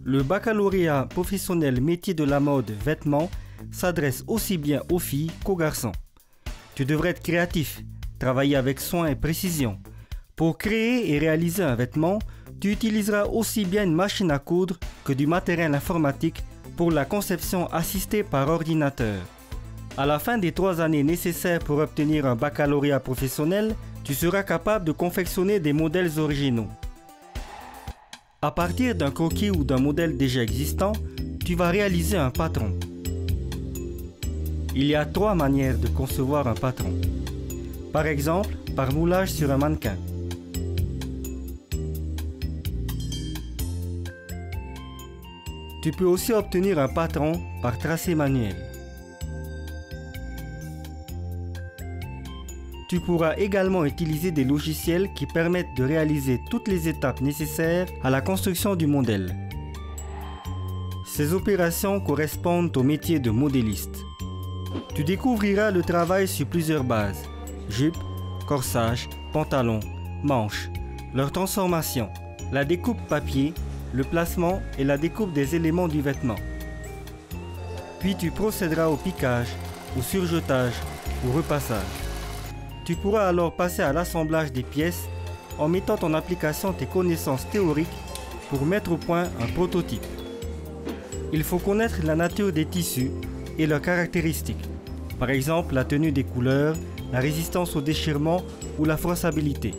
Le baccalauréat professionnel métier de la mode vêtements s'adresse aussi bien aux filles qu'aux garçons. Tu devrais être créatif, travailler avec soin et précision. Pour créer et réaliser un vêtement, tu utiliseras aussi bien une machine à coudre que du matériel informatique pour la conception assistée par ordinateur. À la fin des 3 années nécessaires pour obtenir un baccalauréat professionnel, tu seras capable de confectionner des modèles originaux. À partir d'un croquis ou d'un modèle déjà existant, tu vas réaliser un patron. Il y a 3 manières de concevoir un patron. Par exemple, par moulage sur un mannequin. Tu peux aussi obtenir un patron par tracé manuel. Tu pourras également utiliser des logiciels qui permettent de réaliser toutes les étapes nécessaires à la construction du modèle. Ces opérations correspondent au métier de modéliste. Tu découvriras le travail sur plusieurs bases: jupe, corsage, pantalon, manches, leur transformation, la découpe papier, le placement et la découpe des éléments du vêtement. Puis tu procéderas au piquage, au surjetage, au repassage. Tu pourras alors passer à l'assemblage des pièces en mettant en application tes connaissances théoriques pour mettre au point un prototype. Il faut connaître la nature des tissus et leurs caractéristiques, par exemple la tenue des couleurs, la résistance au déchirement ou la froissabilité.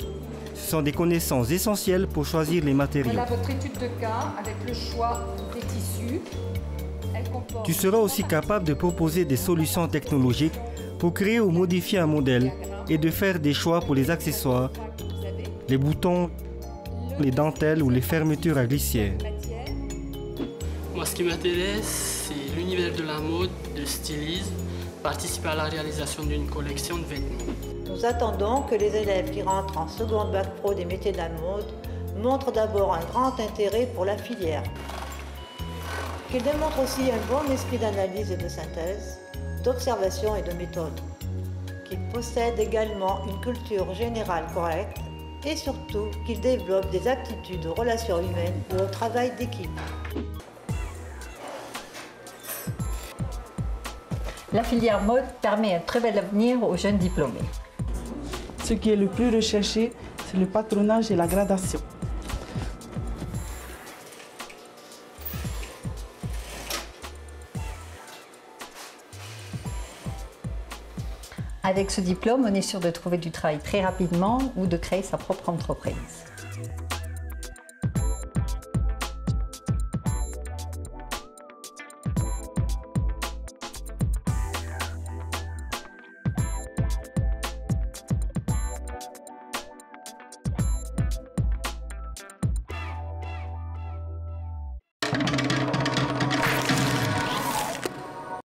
Ce sont des connaissances essentielles pour choisir les matériaux. Voilà votre étude de cas avec le choix des tissus. Tu seras aussi capable de proposer des solutions technologiques pour créer ou modifier un modèle et de faire des choix pour les accessoires, les boutons, les dentelles ou les fermetures à glissière. Moi, ce qui m'intéresse, c'est l'univers de la mode, le stylisme, participer à la réalisation d'une collection de vêtements. Nous attendons que les élèves qui rentrent en seconde bac pro des métiers de la mode montrent d'abord un grand intérêt pour la filière, qu'ils démontrent aussi un bon esprit d'analyse et de synthèse, d'observation et de méthode, qu'ils possèdent également une culture générale correcte et surtout qu'ils développent des aptitudes aux relations humaines ou au travail d'équipe. La filière mode permet un très bel avenir aux jeunes diplômés. Ce qui est le plus recherché, c'est le patronage et la gradation. Avec ce diplôme, on est sûr de trouver du travail très rapidement ou de créer sa propre entreprise.